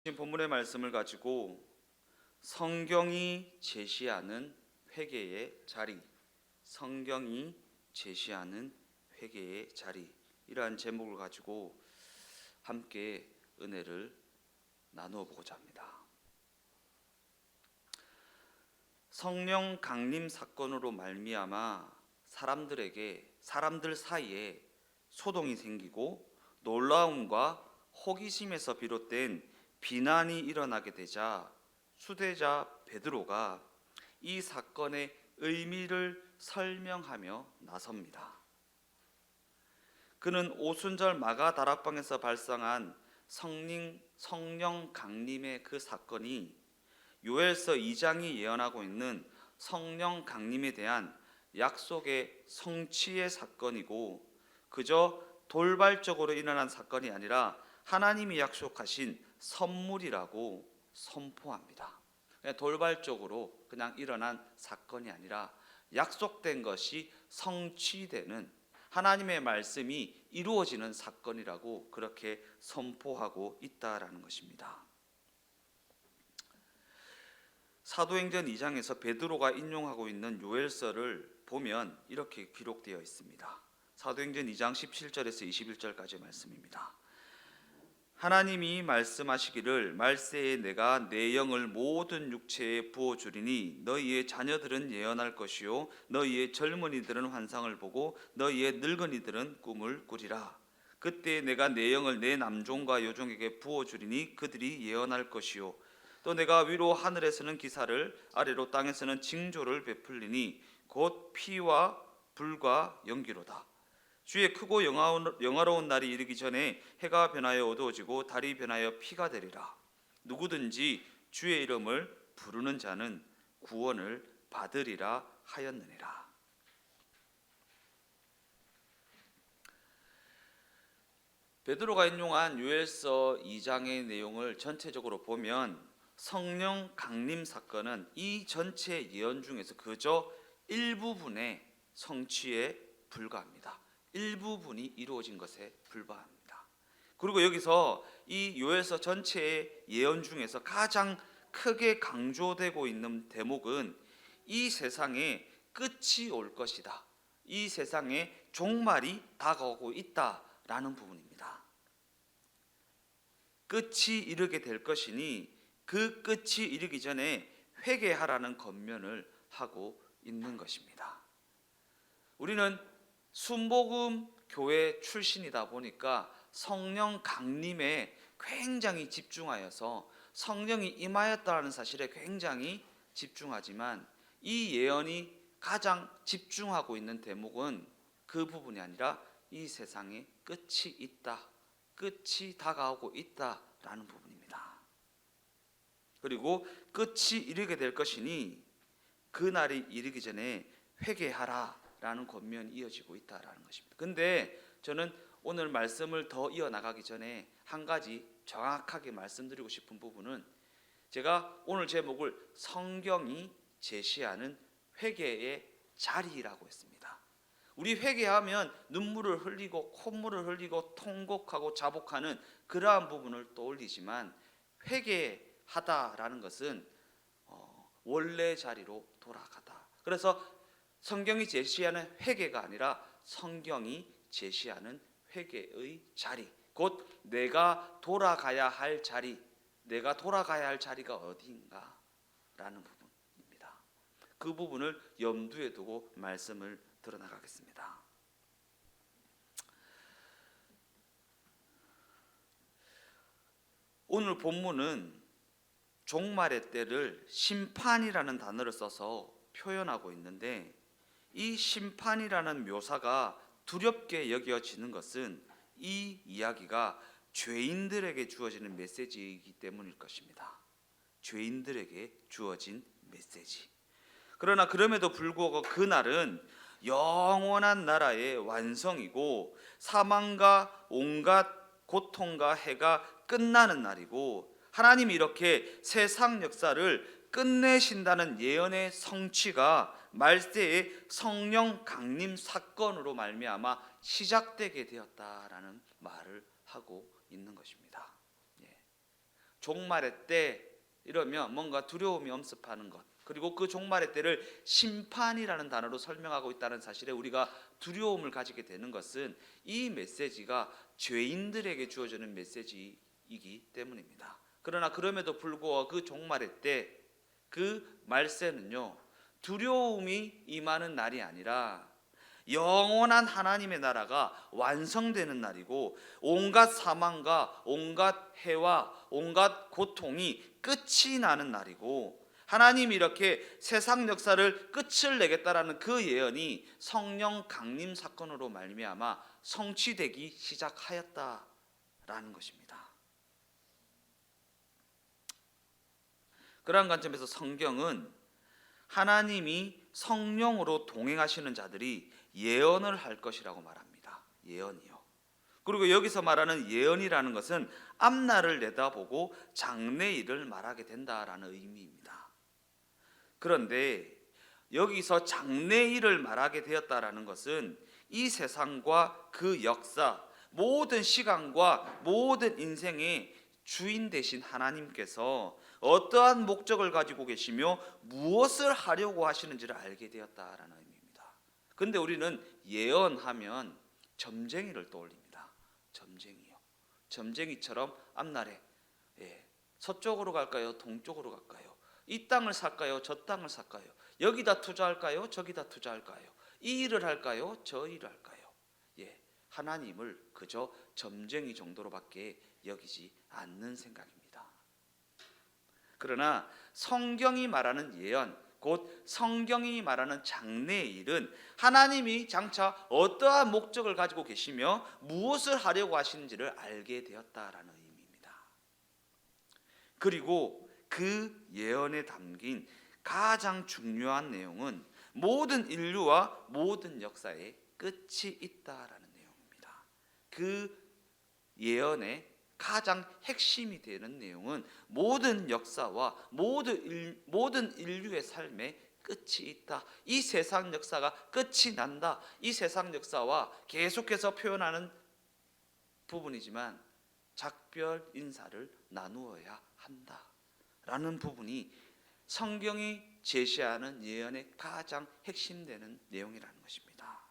본문의 말씀을 가지고 성경이 제시하는 회개의 자리, 성경이 제시하는 회개의 자리, 이러한 제목을 가지고 함께 은혜를 나누어 보고자 합니다. 성령 강림 사건으로 말미암아 사람들 사이에 소동이 생기고 놀라움과 호기심에서 비롯된 비난이 일어나게 되자 수제자 베드로가 이 사건의 의미를 설명하며 나섭니다. 그는 오순절 마가 다락방에서 발생한 성령 강림의 그 사건이 요엘서 2장이 예언하고 있는 성령 강림에 대한 약속의 성취의 사건이고, 그저 돌발적으로 일어난 사건이 아니라 하나님이 약속하신 선물이라고 선포합니다. 그냥 돌발적으로 그냥 일어난 사건이 아니라 약속된 것이 성취되는, 하나님의 말씀이 이루어지는 사건이라고 그렇게 선포하고 있다라는 것입니다. 사도행전 2장에서 베드로가 인용하고 있는 요엘서를 보면 이렇게 기록되어 있습니다. 사도행전 2장 17절에서 21절까지 말씀입니다. 하나님이 말씀하시기를 말세에 내가 내 영을 모든 육체에 부어주리니 너희의 자녀들은 예언할 것이요 너희의 젊은이들은 환상을 보고 너희의 늙은이들은 꿈을 꾸리라. 그때 내가 내 영을 내 남종과 여종에게 부어주리니 그들이 예언할 것이요 또 내가 위로 하늘에서는 기사를 아래로 땅에서는 징조를 베풀리니 곧 피와 불과 연기로다. 주의 크고 영화로운 날이 이르기 전에 해가 변하여 어두워지고 달이 변하여 피가 되리라. 누구든지 주의 이름을 부르는 자는 구원을 받으리라 하였느니라. 베드로가 인용한 요엘서 2장의 내용을 전체적으로 보면 성령 강림 사건은 이 전체 예언 중에서 그저 일부분의 성취에 불과합니다. 일부분이 이루어진 것에 불과합니다. 그리고 여기서 이 요엘서 전체의 예언 중에서 가장 크게 강조되고 있는 대목은 이 세상에 끝이 올 것이다, 이 세상에 종말이 다가오고 있다라는 부분입니다. 끝이 이르게 될 것이니 그 끝이 이르기 전에 회개하라는 권면을 하고 있는 것입니다. 우리는 순복음 교회 출신이다 보니까 성령 강림에 굉장히 집중하여서 성령이 임하였다는 사실에 굉장히 집중하지만 이 예언이 가장 집중하고 있는 대목은 그 부분이 아니라 이 세상에 끝이 있다, 끝이 다가오고 있다라는 부분입니다. 그리고 끝이 이르게 될 것이니 그 날이 이르기 전에 회개하라 라는 권면이 이어지고 있다라는 것입니다. 근데 저는 오늘 말씀을 더 이어나가기 전에 한 가지 정확하게 말씀드리고 싶은 부분은, 제가 오늘 제목을 성경이 제시하는 회개의 자리라고 했습니다. 우리 회개하면 눈물을 흘리고 콧물을 흘리고 통곡하고 자복하는 그러한 부분을 떠올리지만, 회개하다라는 것은 원래 자리로 돌아가다. 그래서 성경이 제시하는 회개가 아니라 성경이 제시하는 회개의 자리, 곧 내가 돌아가야 할 자리, 내가 돌아가야 할 자리가 어디인가 라는 부분입니다. 그 부분을 염두에 두고 말씀을 드러나가겠습니다. 오늘 본문은 종말의 때를 심판이라는 단어를 써서 표현하고 있는데, 이 심판이라는 묘사가 두렵게 여겨지는 것은 이 이야기가 죄인들에게 주어지는 메시지이기 때문일 것입니다. 죄인들에게 주어진 메시지. 그러나 그럼에도 불구하고 그날은 영원한 나라의 완성이고 사망과 온갖 고통과 해가 끝나는 날이고, 하나님이 이렇게 세상 역사를 끝내신다는 예언의 성취가 말세의 성령 강림 사건으로 말미암아 시작되게 되었다라는 말을 하고 있는 것입니다. 종말의 때 이러면 뭔가 두려움이 엄습하는 것, 그리고 그 종말의 때를 심판이라는 단어로 설명하고 있다는 사실에 우리가 두려움을 가지게 되는 것은 이 메시지가 죄인들에게 주어지는 메시지이기 때문입니다. 그러나 그럼에도 불구하고 그 종말의 때 그 말세는요, 두려움이 임하는 날이 아니라 영원한 하나님의 나라가 완성되는 날이고, 온갖 사망과 온갖 해와 온갖 고통이 끝이 나는 날이고, 하나님이 이렇게 세상 역사를 끝을 내겠다라는 그 예언이 성령 강림 사건으로 말미암아 성취되기 시작하였다라는 것입니다. 그러한 관점에서 성경은 하나님이 성령으로 동행하시는 자들이 예언을 할 것이라고 말합니다. 예언이요. 그리고 여기서 말하는 예언이라는 것은 앞날을 내다보고 장래일을 말하게 된다라는 의미입니다. 그런데 여기서 장래일을 말하게 되었다라는 것은 이 세상과 그 역사, 모든 시간과 모든 인생의 주인 되신 하나님께서 어떠한 목적을 가지고 계시며 무엇을 하려고 하시는지를 알게 되었다라는 의미입니다. 그런데 우리는 예언하면 점쟁이를 떠올립니다. 점쟁이요. 점쟁이처럼 앞날에 서쪽으로 갈까요? 동쪽으로 갈까요? 이 땅을 살까요? 저 땅을 살까요? 여기다 투자할까요? 저기다 투자할까요? 이 일을 할까요? 저 일을 할까요? 하나님을 그저 점쟁이 정도로밖에 여기지 않는 생각입니다. 그러나 성경이 말하는 예언, 곧 성경이 말하는 장래의 일은 하나님이 장차 어떠한 목적을 가지고 계시며 무엇을 하려고 하시는지를 알게 되었다라는 의미입니다. 그리고 그 예언에 담긴 가장 중요한 내용은 모든 인류와 모든 역사의 끝이 있다라는 내용입니다. 그 예언의 가장 핵심이 되는 내용은 모든 역사와 모든 인류의 삶에 끝이 있다. 이 세상 역사가 끝이 난다. 이 세상 역사와 계속해서 표현하는 부분이지만 작별 인사를 나누어야 한다 라는 부분이 성경이 제시하는 예언의 가장 핵심되는 내용이라는 것입니다.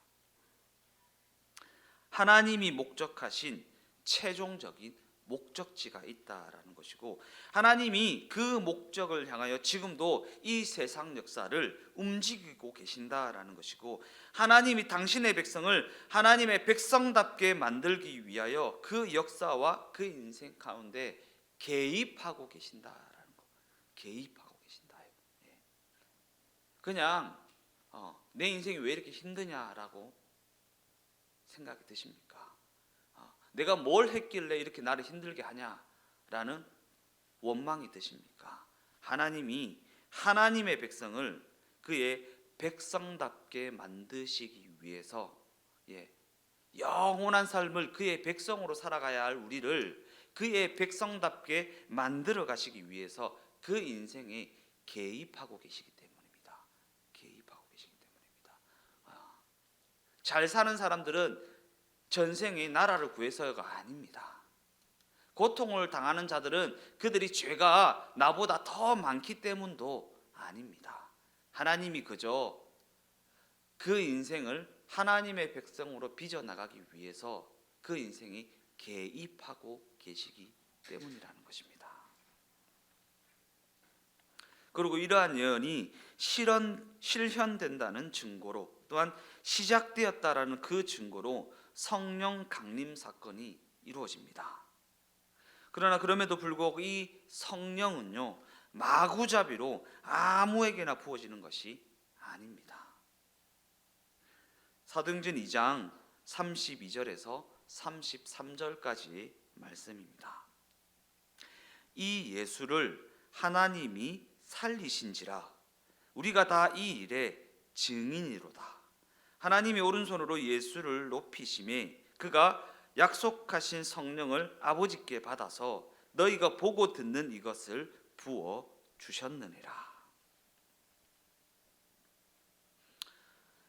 하나님이 목적하신 최종적인 목적지가 있다라는 것이고, 하나님이 그 목적을 향하여 지금도 이 세상 역사를 움직이고 계신다라는 것이고, 하나님이 당신의 백성을 하나님의 백성답게 만들기 위하여 그 역사와 그 인생 가운데 개입하고 계신다라는 거. 개입하고 계신다요. 그냥 내 인생이 왜 이렇게 힘드냐라고 생각이 드십니까? 내가 뭘 했길래 이렇게 나를 힘들게 하냐라는 원망이 드십니까? 하나님이 하나님의 백성을 그의 백성답게 만드시기 위해서 영원한 삶을 그의 백성으로 살아가야 할 우리를 그의 백성답게 만들어 가시기 위해서 그 인생에 개입하고 계시기 때문입니다. 개입하고 계시기 때문입니다. 잘 사는 사람들은 전생에 나라를 구해서가 아닙니다. 고통을 당하는 자들은 그들이 죄가 나보다 더 많기 때문도 아닙니다. 하나님이 그저 그 인생을 하나님의 백성으로 빚어나가기 위해서 그 인생에 개입하고 계시기 때문이라는 것입니다. 그리고 이러한 예언이 실현된다는 증거로, 또한 시작되었다라는 그 증거로 성령 강림 사건이 이루어집니다. 그러나 그럼에도 불구하고 이 성령은요, 마구잡이로 아무에게나 부어지는 것이 아닙니다. 사도행전 2장 32절에서 33절까지의 말씀입니다. 이 예수를 하나님이 살리신지라 우리가 다 이 일의 증인이로다. 하나님이 오른손으로 예수를 높이심에 그가 약속하신 성령을 아버지께 받아서 너희가 보고 듣는 이것을 부어 주셨느니라.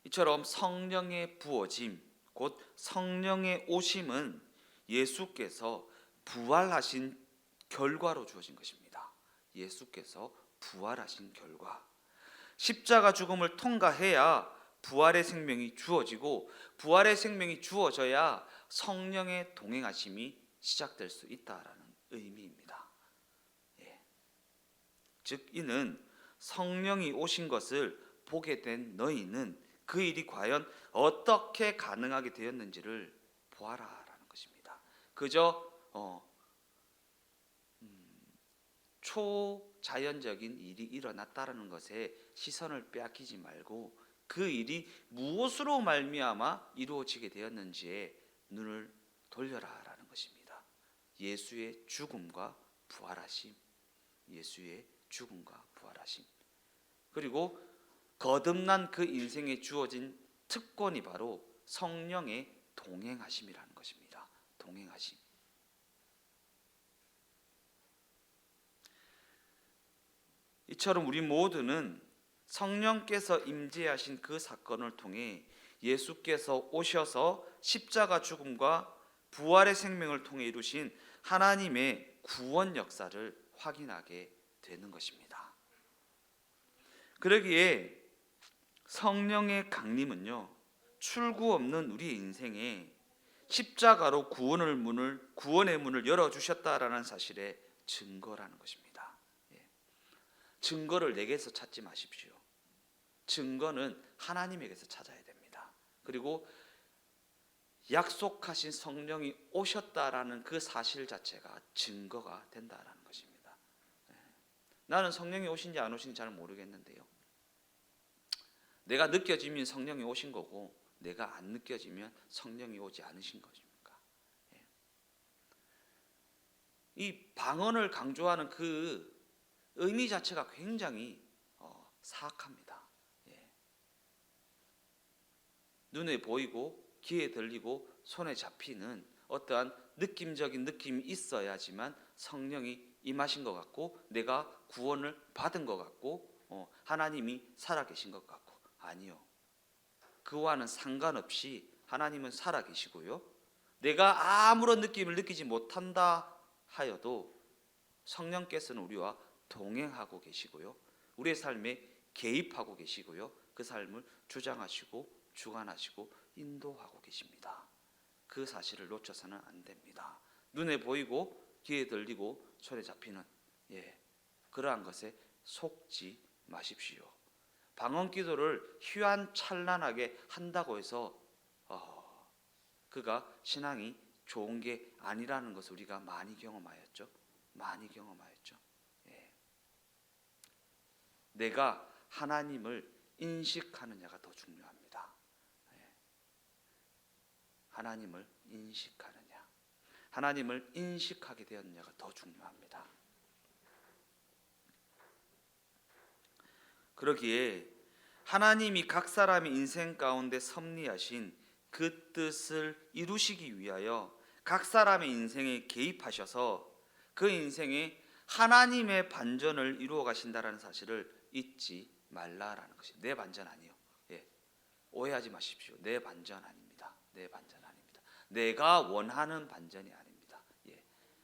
이처럼 성령의 부어짐, 곧 성령의 오심은 예수께서 부활하신 결과로 주어진 것입니다. 예수께서 부활하신 결과. 십자가 죽음을 통과해야 부활의 생명이 주어지고, 부활의 생명이 주어져야 성령의 동행하심이 시작될 수 있다라는 의미입니다. 즉 이는 성령이 오신 것을 보게 된 너희는 그 일이 과연 어떻게 가능하게 되었는지를 보아라라는 것입니다. 그저 초자연적인 일이 일어났다라는 것에 시선을 빼앗기지 말고 그 일이 무엇으로 말미암아 이루어지게 되었는지에 눈을 돌려라라는 것입니다. 예수의 죽음과 부활하심, 예수의 죽음과 부활하심. 그리고 거듭난 그 인생에 주어진 특권이 바로 성령의 동행하심이라는 것입니다. 동행하심. 이처럼 우리 모두는 성령께서 임재하신 그 사건을 통해 예수께서 오셔서 십자가 죽음과 부활의 생명을 통해 이루신 하나님의 구원 역사를 확인하게 되는 것입니다. 그러기에 성령의 강림은요, 출구 없는 우리의 인생에 십자가로 구원의 문을 열어주셨다라는 사실의 증거라는 것입니다. 증거를 내게서 찾지 마십시오. 증거는 하나님에게서 찾아야 됩니다. 그리고 약속하신 성령이 오셨다라는 그 사실 자체가 증거가 된다라는 것입니다. 나는 성령이 오신지 안 오신지 잘 모르겠는데요, 내가 느껴지면 성령이 오신 거고 내가 안 느껴지면 성령이 오지 않으신 것입니까? 이 방언을 강조하는 그 의미 자체가 굉장히 사악합니다. 눈에 보이고 귀에 들리고 손에 잡히는 어떠한 느낌적인 느낌이 있어야지만 성령이 임하신 것 같고 내가 구원을 받은 것 같고 하나님이 살아계신 것 같고, 아니요. 그와는 상관없이 하나님은 살아계시고요, 내가 아무런 느낌을 느끼지 못한다 하여도 성령께서는 우리와 동행하고 계시고요, 우리의 삶에 개입하고 계시고요, 그 삶을 주장하시고 주관하시고 인도하고 계십니다. 그 사실을 놓쳐서는 안 됩니다. 눈에 보이고 귀에 들리고 손에 잡히는 그러한 것에 속지 마십시오. 방언 기도를 휘황찬란하게 한다고 해서 그가 신앙이 좋은 게 아니라는 것을 우리가 많이 경험하였죠. 내가 하나님을 인식하느냐가 더 중요합니다. 하나님을 인식하느냐, 하나님을 인식하게 되었느냐가 더 중요합니다. 그러기에 하나님이 각 사람의 인생 가운데 섭리하신 그 뜻을 이루시기 위하여 각 사람의 인생에 개입하셔서 그 인생에 하나님의 반전을 이루어 가신다는 사실을 잊지 말라라는 것이. 내 반전 아니요. 오해하지 마십시오. 내 반전 아닙니다. 내 반전 아닙니다. 내가 원하는 반전이 아닙니다.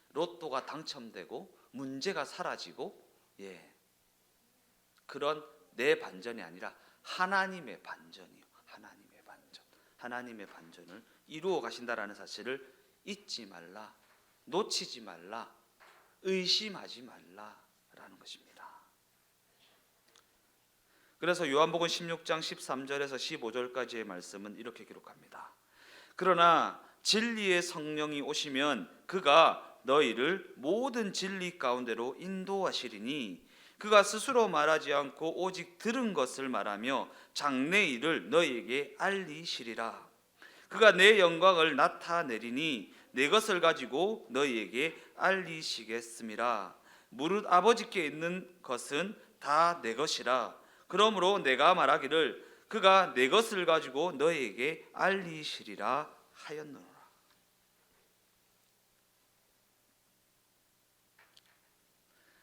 로또가 당첨되고 문제가 사라지고 그런 내 반전이 아니라 하나님의 반전이요. 하나님의 반전. 하나님의 반전을 이루어 가신다라는 사실을 잊지 말라, 놓치지 말라, 의심하지 말라라는 것입니다. 그래서 요한복음 16장 13절에서 15절까지의 말씀은 이렇게 기록합니다. 그러나 진리의 성령이 오시면 그가 너희를 모든 진리 가운데로 인도하시리니 그가 스스로 말하지 않고 오직 들은 것을 말하며 장래 일을 너희에게 알리시리라. 그가 내 영광을 나타내리니 내 것을 가지고 너희에게 알리시겠음이라. 무릇 아버지께 있는 것은 다 내 것이라. 그러므로 내가 말하기를 그가 내 것을 가지고 너희에게 알리시리라 하였노라.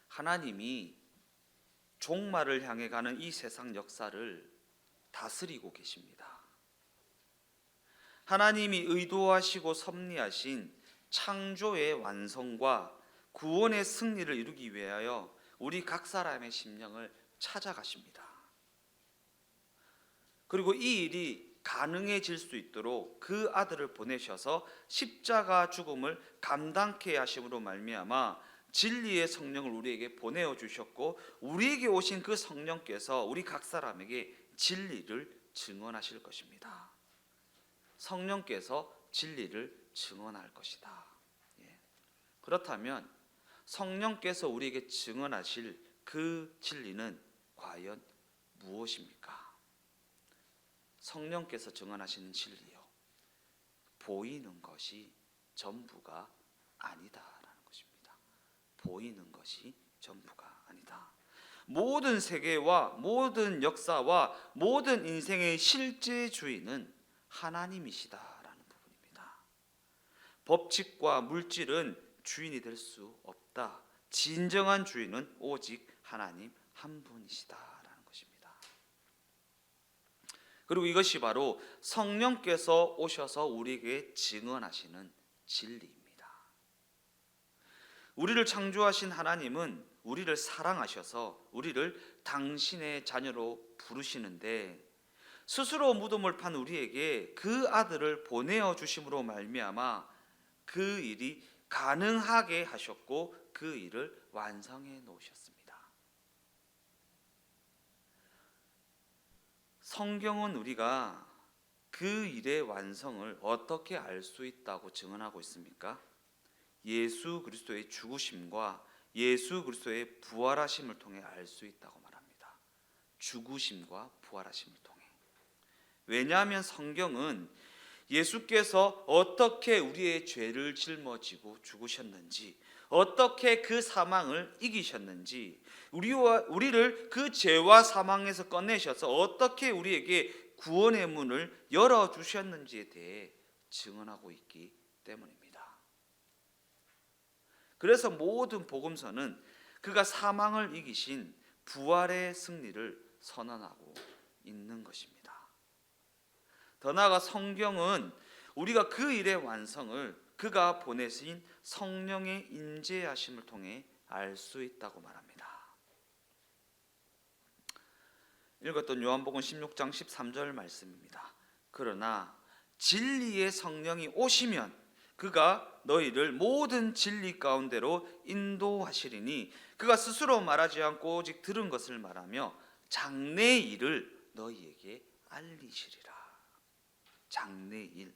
하나님이 종말을 향해 가는 이 세상 역사를 다스리고 계십니다. 하나님이 의도하시고 섭리하신 창조의 완성과 구원의 승리를 이루기 위하여 우리 각 사람의 심령을 찾아가십니다. 그리고 이 일이 가능해질 수 있도록 그 아들을 보내셔서 십자가 죽음을 감당케 하심으로 말미암아 진리의 성령을 우리에게 보내어 주셨고, 우리에게 오신 그 성령께서 우리 각 사람에게 진리를 증언하실 것입니다. 성령께서 진리를 증언할 것이다. 그렇다면 성령께서 우리에게 증언하실 그 진리는 과연 무엇입니까? 성령께서 증언하시는 진리요, 보이는 것이 전부가 아니다라는 것입니다. 보이는 것이 전부가 아니다. 모든 세계와 모든 역사와 모든 인생의 실제 주인은 하나님이시다라는 부분입니다. 법칙과 물질은 주인이 될 수 없다. 진정한 주인은 오직 하나님 한 분이시다라는 것입니다. 그리고 이것이 바로 성령께서 오셔서 우리에게 증언하시는 진리입니다. 우리를 창조하신 하나님은 우리를 사랑하셔서 우리를 당신의 자녀로 부르시는데, 스스로 무덤을 판 우리에게 그 아들을 보내어 주심으로 말미암아 그 일이 가능하게 하셨고 그 일을 완성해 놓으셨습니다. 성경은 우리가 그 일의 완성을 어떻게 알 수 있다고 증언하고 있습니까? 예수 그리스도의 죽으심과 예수 그리스도의 부활하심을 통해 알 수 있다고 말합니다. 죽으심과 부활하심을 통해. 왜냐하면 성경은 예수께서 어떻게 우리의 죄를 짊어지고 죽으셨는지, 어떻게 그 사망을 이기셨는지, 우리를 그 죄와 사망에서 꺼내셔서 어떻게 우리에게 구원의 문을 열어주셨는지에 대해 증언하고 있기 때문입니다. 그래서 모든 복음서는 그가 사망을 이기신 부활의 승리를 선언하고 있는 것입니다. 더 나아가 성경은 우리가 그 일의 완성을 그가 보내신 성령의 임재하심을 통해 알 수 있다고 말합니다. 읽었던 요한복음 16장 13절 말씀입니다. 그러나 진리의 성령이 오시면 그가 너희를 모든 진리 가운데로 인도하시리니 그가 스스로 말하지 않고 오직 들은 것을 말하며 장래의 일을 너희에게 알리시리라. 장래일.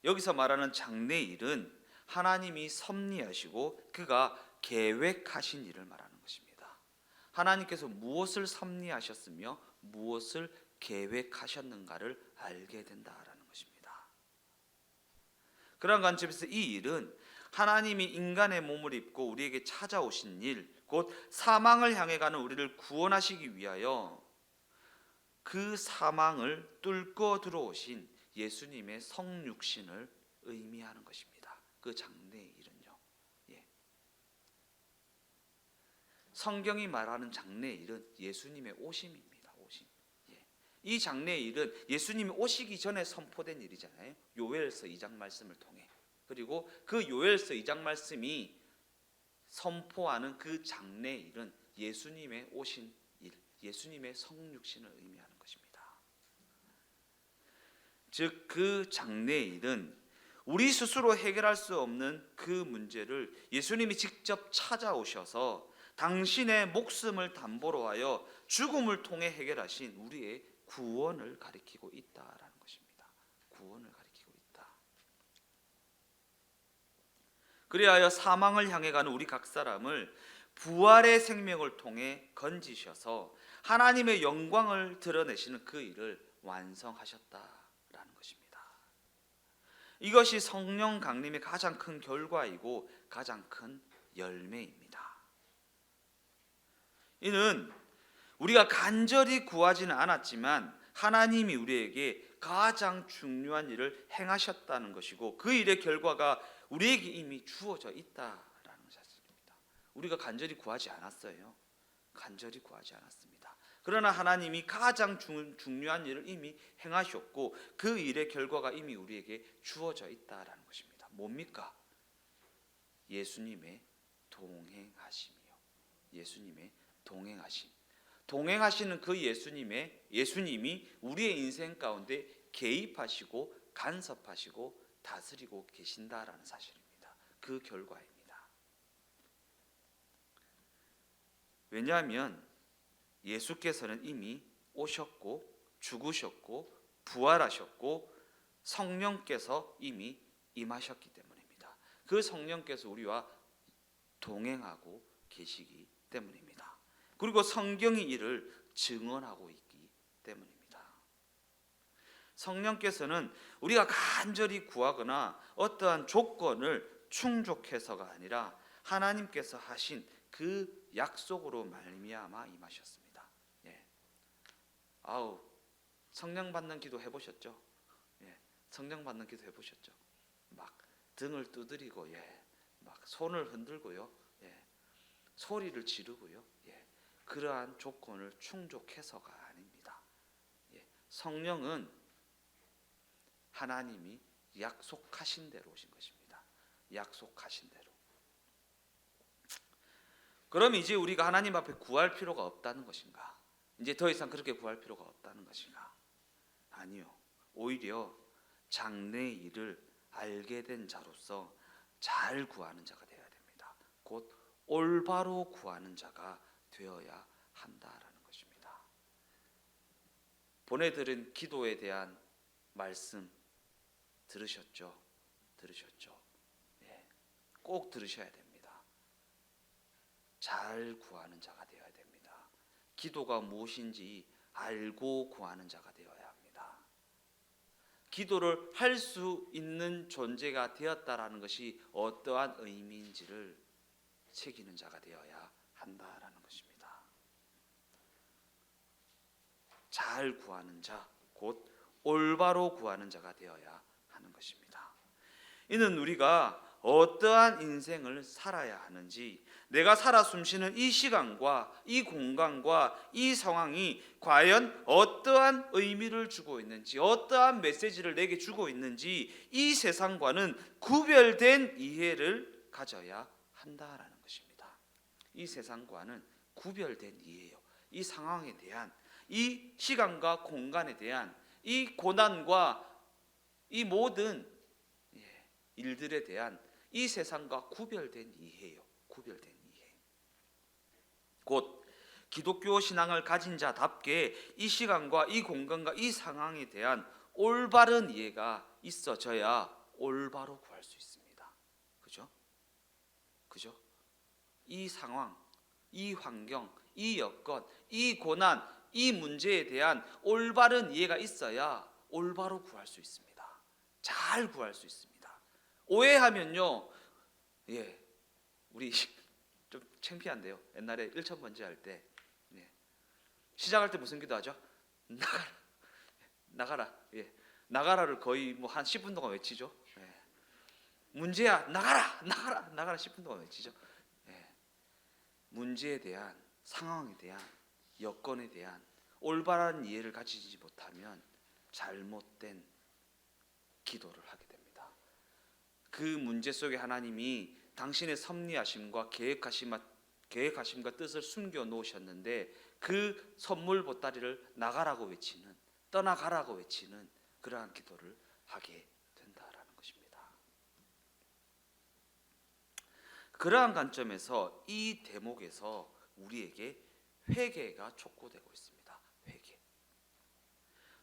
여기서 말하는 장래일은 하나님이 섭리하시고 그가 계획하신 일을 말하는 것입니다. 하나님께서 무엇을 섭리하셨으며 무엇을 계획하셨는가를 알게 된다라는 것입니다. 그런 관점에서 이 일은 하나님이 인간의 몸을 입고 우리에게 찾아오신 일, 곧 사망을 향해 가는 우리를 구원하시기 위하여 그 사망을 뚫고 들어오신 예수님의 성육신을 의미하는 것입니다. 그 장래의 일은요. 성경이 말하는 장래의 일은 예수님의 오심입니다. 오심. 이 장래의 일은 예수님이 오시기 전에 선포된 일이잖아요. 요엘서 2장 말씀을 통해. 그리고 그 요엘서 2장 말씀이 선포하는 그 장래의 일은 예수님의 오신 일, 예수님의 성육신을 의미하는 것입니다. 즉 그 장래의 일은 우리 스스로 해결할 수 없는 그 문제를 예수님이 직접 찾아오셔서 당신의 목숨을 담보로 하여 죽음을 통해 해결하신 우리의 구원을 가리키고 있다라는 것입니다. 구원을 가리키고 있다. 그리하여 사망을 향해 가는 우리 각 사람을 부활의 생명을 통해 건지셔서 하나님의 영광을 드러내시는 그 일을 완성하셨다라는 것입니다. 이것이 성령 강림의 가장 큰 결과이고 가장 큰 열매입니다. 이는 우리가 간절히 구하지는 않았지만 하나님이 우리에게 가장 중요한 일을 행하셨다는 것이고 그 일의 결과가 우리에게 이미 주어져 있다라는 것입니다. 우리가 간절히 구하지 않았어요. 간절히 구하지 않았습니다. 그러나 하나님이 가장 중요한 일을 이미 행하셨고 그 일의 결과가 이미 우리에게 주어져 있다라는 것입니다. 뭡니까? 예수님의 동행하심이요. 예수님의 동행하심. 동행하시는 그 예수님이 우리의 인생 가운데 개입하시고 간섭하시고 다스리고 계신다라는 사실입니다. 그 결과입니다. 왜냐하면 예수께서는 이미 오셨고 죽으셨고 부활하셨고 성령께서 이미 임하셨기 때문입니다. 그 성령께서 우리와 동행하고 계시기 때문입니다. 그리고 성경이 이를 증언하고 있기 때문입니다. 성령께서는 우리가 간절히 구하거나 어떠한 조건을 충족해서가 아니라 하나님께서 하신 그 약속으로 말미암아 임하셨습니다. 예. 성령 받는 기도 해보셨죠? 예. 성령 받는 기도 해보셨죠? 막 등을 두드리고 막 손을 흔들고요. 소리를 지르고요. 그러한 조건을 충족해서가 아닙니다. 성령은 하나님이 약속하신 대로 오신 것입니다. 약속하신 대로. 그럼 이제 우리가 하나님 앞에 구할 필요가 없다는 것인가? 이제 더 이상 그렇게 구할 필요가 없다는 것인가? 아니요. 오히려 장래의 일을 알게 된 자로서 잘 구하는 자가 되어야 됩니다. 곧 올바로 구하는 자가 되어야 한다라는 것입니다. 보내드린 기도에 대한 말씀 들으셨죠? 꼭 들으셔야 됩니다. 잘 구하는 자가 되어야 됩니다. 기도가 무엇인지 알고 구하는 자가 되어야 합니다. 기도를 할 수 있는 존재가 되었다라는 것이 어떠한 의미인지를 새기는 자가 되어야 한다라는 것입니다. 잘 구하는 자, 곧 올바로 구하는 자가 되어야 하는 것입니다. 이는 우리가 어떠한 인생을 살아야 하는지, 내가 살아 숨쉬는 이 시간과 이 공간과 이 상황이 과연 어떠한 의미를 주고 있는지, 어떠한 메시지를 내게 주고 있는지 이 세상과는 구별된 이해를 가져야 한다라는 것입니다. 이 세상과는 구별된 이해요. 이 상황에 대한, 이 시간과 공간에 대한, 이 고난과 이 모든 일들에 대한 이 세상과 구별된 이해요. 구별된 이해. 곧 기독교 신앙을 가진 자답게 이 시간과 이 공간과 이 상황에 대한 올바른 이해가 있어져야 올바로 구할 수 있습니다. 그죠? 이 상황, 이 환경, 이 여건, 이 고난, 이 문제에 대한 올바른 이해가 있어야 올바로 구할 수 있습니다. 잘 구할 수 있습니다. 오해하면요, 우리 좀 창피한데요. 옛날에 1,000번째 할 때 시작할 때 무슨 기도하죠? 나가라. 나가라를 거의 뭐 한 10분 동안 외치죠. 문제야, 나가라 10분 동안 외치죠. 문제에 대한, 상황에 대한, 여건에 대한 올바른 이해를 가지지 못하면 잘못된 기도를 하게 됩니다. 그 문제 속에 하나님이 당신의 섭리하심과 계획하심과 뜻을 숨겨 놓으셨는데 그 선물 보따리를 나가라고 외치는, 떠나가라고 외치는 그러한 기도를 하게 된다라는 것입니다. 그러한 관점에서 이 대목에서 우리에게 회개가 촉구되고 있습니다. 회개.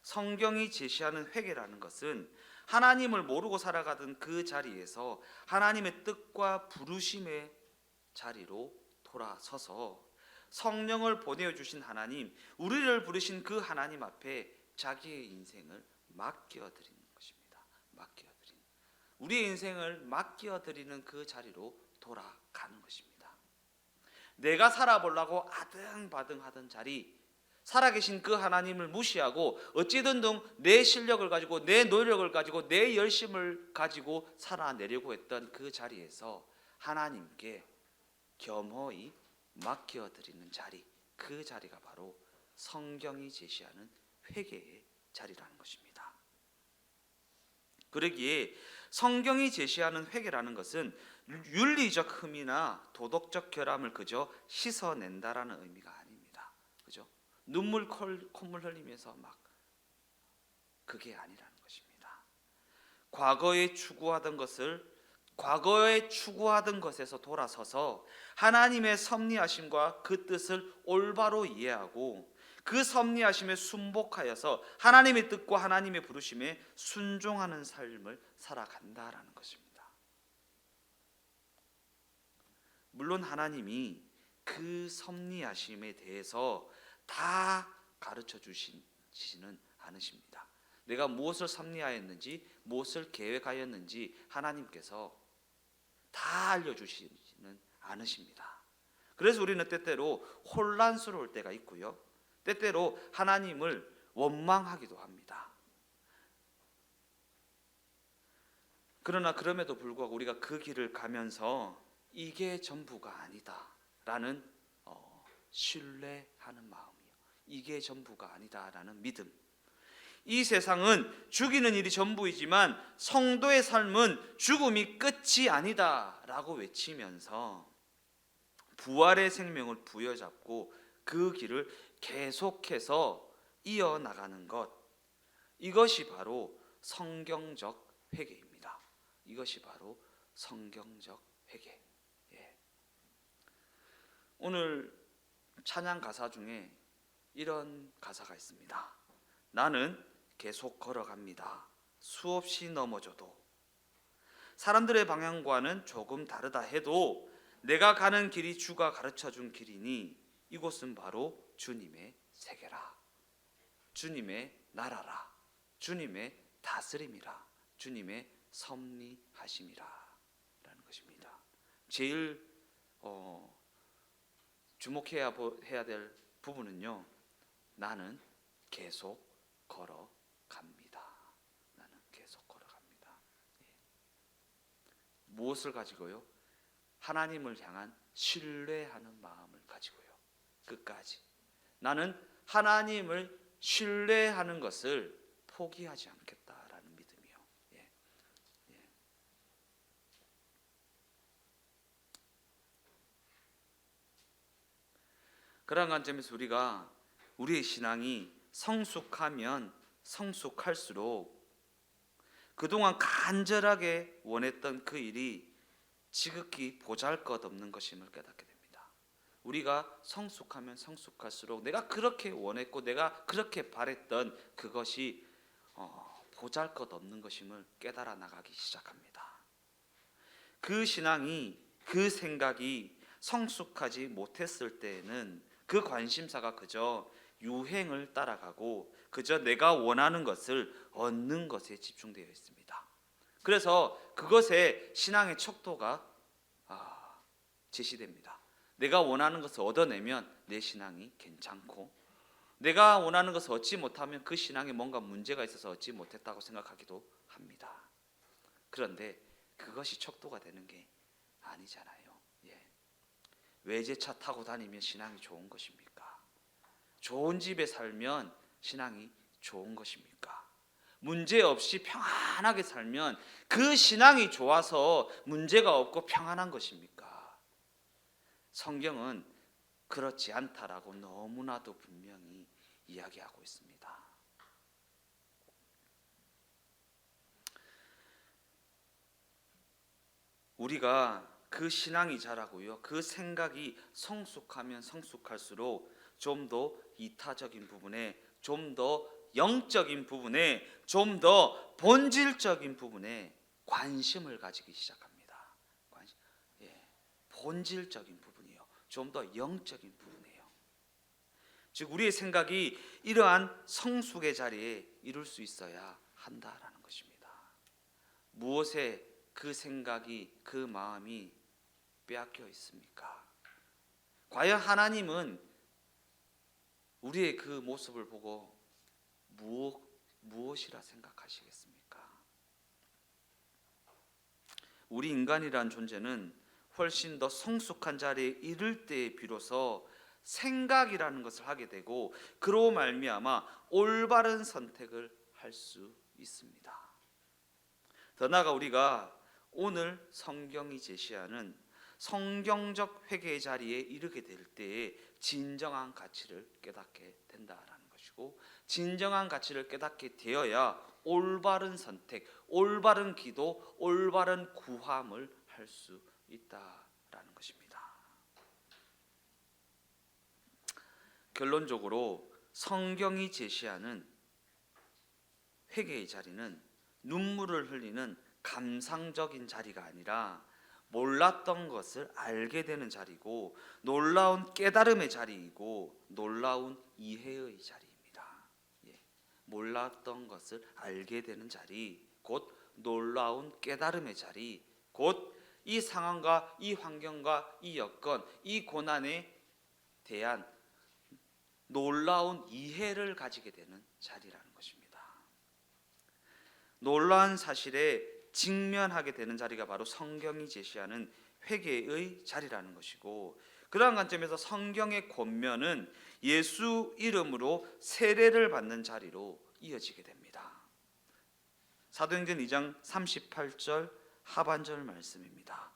성경이 제시하는 회개라는 것은 하나님을 모르고 살아가던 그 자리에서 하나님의 뜻과 부르심의 자리로 돌아서서 성령을 보내주신 하나님, 우리를 부르신 그 하나님 앞에 자기의 인생을 맡겨드리는 것입니다. 우리의 인생을 맡겨드리는 그 자리로 돌아가는 것입니다. 내가 살아보려고 아등바등하던 자리, 살아계신 그 하나님을 무시하고 어찌든 내 실력을 가지고, 내 노력을 가지고, 내 열심을 가지고 살아내려고 했던 그 자리에서 하나님께 겸허히 맡겨드리는 자리, 그 자리가 바로 성경이 제시하는 회개의 자리라는 것입니다. 그러기에 성경이 제시하는 회개라는 것은 윤리적 흠이나 도덕적 결함을 그저 씻어낸다라는 의미가 아닙니다. 그죠? 눈물 콧물 흘리면서 막 그게 아니라는 것입니다. 과거에 추구하던 것에서 돌아서서 하나님의 섭리하심과 그 뜻을 올바로 이해하고 그 섭리하심에 순복하여서 하나님의 뜻과 하나님의 부르심에 순종하는 삶을 살아간다라는 것입니다. 물론 하나님이 그 섭리하심에 대해서 다 가르쳐 주시지는 않으십니다. 내가 무엇을 섭리하였는지 무엇을 계획하였는지 하나님께서 다 알려주시지는 않으십니다. 그래서 우리는 때때로 혼란스러울 때가 있고요, 때때로 하나님을 원망하기도 합니다. 그러나 그럼에도 불구하고 우리가 그 길을 가면서 이게 전부가 아니다라는 신뢰하는 마음이요, 이게 전부가 아니다라는 믿음. 이 세상은 죽이는 일이 전부이지만 성도의 삶은 죽음이 끝이 아니다라고 외치면서 부활의 생명을 부여잡고 그 길을 계속해서 이어나가는 것, 이것이 바로 성경적 회개입니다. 이것이 바로 성경적 회개. 오늘 찬양 가사 중에 이런 가사가 있습니다. 나는 계속 걸어갑니다. 수없이 넘어져도, 사람들의 방향과는 조금 다르다 해도 내가 가는 길이 주가 가르쳐준 길이니 이곳은 바로 주님의 세계라, 주님의 나라라, 주님의 다스림이라, 주님의 섭리하심이라 라는 것입니다. 제일 주목해야 될 부분은요, 나는 계속 걸어갑니다. 나는 계속 걸어갑니다. 무엇을 가지고요? 하나님을 향한 신뢰하는 마음을 가지고요, 끝까지 나는 하나님을 신뢰하는 것을 포기하지 않겠다라는 믿음이요. 그러한 관점에서 우리의 신앙이 성숙하면 성숙할수록 그동안 간절하게 원했던 그 일이 지극히 보잘것없는 것임을 깨닫게 됩니다. 우리가 성숙하면 성숙할수록 내가 그렇게 원했고 내가 그렇게 바랬던 그것이 보잘것없는 것임을 깨달아 나가기 시작합니다. 그 신앙이, 그 생각이 성숙하지 못했을 때에는 그 관심사가 그저 유행을 따라가고 그저 내가 원하는 것을 얻는 것에 집중되어 있습니다. 그래서 그것에 신앙의 척도가 제시됩니다. 내가 원하는 것을 얻어내면 내 신앙이 괜찮고, 내가 원하는 것을 얻지 못하면 그 신앙에 뭔가 문제가 있어서 얻지 못했다고 생각하기도 합니다. 그런데 그것이 척도가 되는 게 아니잖아요. 외제차 타고 다니면 신앙이 좋은 것입니까? 좋은 집에 살면 신앙이 좋은 것입니까? 문제 없이 평안하게 살면 그 신앙이 좋아서 문제가 없고 평안한 것입니까? 성경은 그렇지 않다라고 너무나도 분명히 이야기하고 있습니다. 우리가 그 신앙이 자라고요, 그 생각이 성숙하면 성숙할수록 좀 더 이타적인 부분에, 좀 더 영적인 부분에, 좀 더 본질적인 부분에 관심을 가지기 시작합니다. 본질적인 부분이요, 좀 더 영적인 부분이에요. 즉 우리의 생각이 이러한 성숙의 자리에 이룰 수 있어야 한다라는 것입니다. 무엇에 그 생각이, 그 마음이 빼앗겨 있습니까? 과연 하나님은 우리의 그 모습을 보고 무엇이라 생각하시겠습니까? 우리 인간이란 존재는 훨씬 더 성숙한 자리에 이를 때에 비로소 생각이라는 것을 하게 되고, 그로 말미암아 올바른 선택을 할 수 있습니다. 더 나아가 우리가 오늘 성경이 제시하는 성경적 회개의 자리에 이르게 될 때에 진정한 가치를 깨닫게 된다라는 것이고, 진정한 가치를 깨닫게 되어야 올바른 선택, 올바른 기도, 올바른 구함을 할 수 있다라는 것입니다. 결론적으로 성경이 제시하는 회개의 자리는 눈물을 흘리는 감상적인 자리가 아니라 몰랐던 것을 알게 되는 자리고, 놀라운 깨달음의 자리이고, 놀라운 이해의 자리입니다. 몰랐던 것을 알게 되는 자리, 곧 놀라운 깨달음의 자리, 곧 이 상황과 이 환경과 이 여건, 이 고난에 대한 놀라운 이해를 가지게 되는 자리라는 것입니다. 놀라운 사실에 직면하게 되는 자리가 바로 성경이 제시하는 회개의 자리라는 것이고, 그러한 관점에서 성경의 권면은 예수 이름으로 세례를 받는 자리로 이어지게 됩니다. 사도행전 2장 38절 하반절 말씀입니다.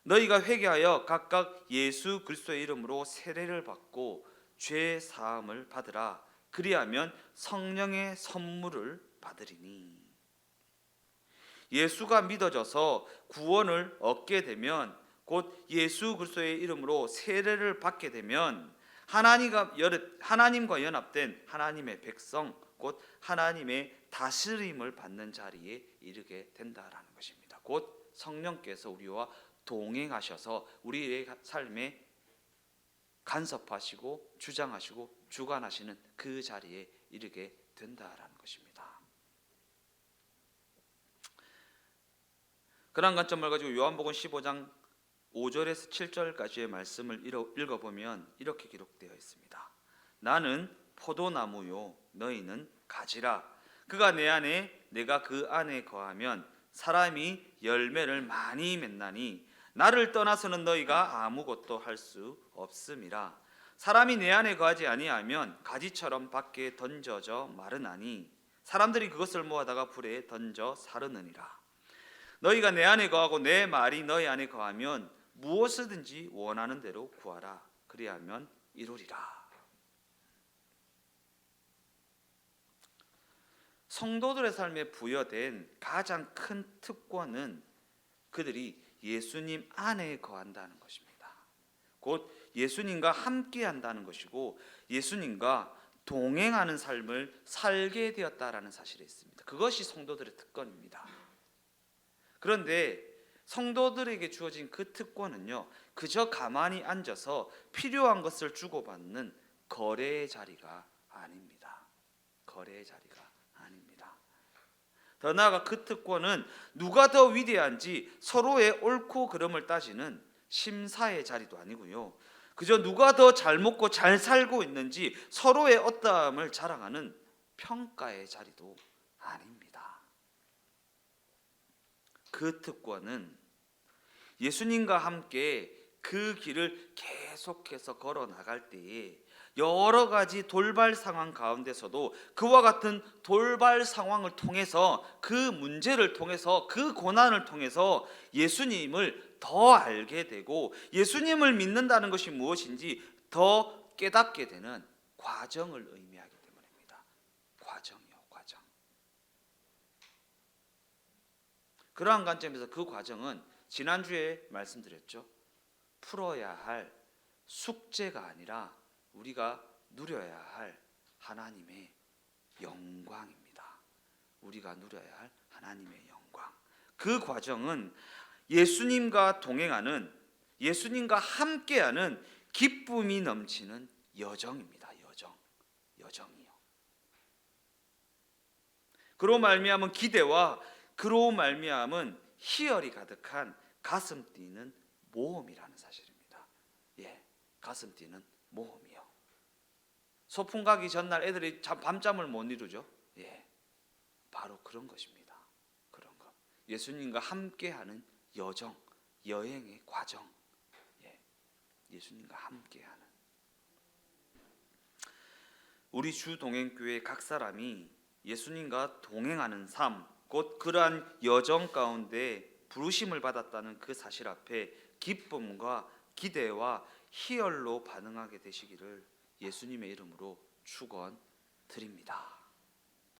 너희가 회개하여 각각 예수 그리스도의 이름으로 세례를 받고 죄 사함을 받으라. 그리하면 성령의 선물을 받으리니. 예수가 믿어져서 구원을 얻게 되면, 곧 예수 그리스도의 이름으로 세례를 받게 되면 하나님과 연합된 하나님의 백성, 곧 하나님의 다스림을 받는 자리에 이르게 된다라는 것입니다. 곧 성령께서 우리와 동행하셔서 우리의 삶에 간섭하시고 주장하시고 주관하시는 그 자리에 이르게 된다라는 것입니다. 그런 관점을 가지고 요한복음 15장 5절에서 7절까지의 말씀을 읽어보면 이렇게 기록되어 있습니다. 나는 포도나무요 너희는 가지라. 그가 내 안에 내가 그 안에 거하면 사람이 열매를 많이 맺나니 나를 떠나서는 너희가 아무것도 할 수 없음이라. 사람이 내 안에 거하지 아니하면 가지처럼 밖에 던져져 마르나니 사람들이 그것을 모아다가 불에 던져 사르느니라. 너희가 내 안에 거하고 내 말이 너희 안에 거하면 무엇이든지 원하는 대로 구하라. 그리하면 이루리라. 성도들의 삶에 부여된 가장 큰 특권은 그들이 예수님 안에 거한다는 것입니다. 곧 예수님과 함께 한다는 것이고, 예수님과 동행하는 삶을 살게 되었다라는 사실이 있습니다. 그것이 성도들의 특권입니다. 그런데 성도들에게 주어진 그 특권은요, 그저 가만히 앉아서 필요한 것을 주고받는 거래의 자리가 아닙니다. 거래의 자리가 아닙니다. 더 나아가 그 특권은 누가 더 위대한지 서로의 옳고 그름을 따지는 심사의 자리도 아니고요, 그저 누가 더 잘 먹고 잘 살고 있는지 서로의 어떠함을 자랑하는 평가의 자리도 아닙니다. 그 특권은 예수님과 함께 그 길을 계속해서 걸어 나갈 때에 여러 가지 돌발 상황 가운데서도 그와 같은 돌발 상황을 통해서, 그 문제를 통해서, 그 고난을 통해서 예수님을 더 알게 되고 예수님을 믿는다는 것이 무엇인지 더 깨닫게 되는 과정을 의미하기 때문입니다. 과정이요, 과정. 그러한 관점에서 그 과정은 지난주에 말씀드렸죠. 풀어야 할 숙제가 아니라 우리가 누려야 할 하나님의 영광입니다. 우리가 누려야 할 하나님의 영광. 그 과정은 예수님과 동행하는, 예수님과 함께하는 기쁨이 넘치는 여정입니다. 여정이요. 그로 말미암은 기대와 그로 말미암은 희열이 가득한 가슴 뛰는 모험이라는 사실입니다. 가슴 뛰는 모험이요. 소풍 가기 전날 애들이 밤잠을 못 이루죠. 바로 그런 것입니다. 그런 것. 예수님과 함께하는 여정, 여행의 과정. 예수님과 함께하는. 우리 주동행교회 각 사람이 예수님과 동행하는 삶, 곧 그러한 여정 가운데 부르심을 받았다는 그 사실 앞에 기쁨과 기대와 희열로 반응하게 되시기를 예수님의 이름으로 축원드립니다.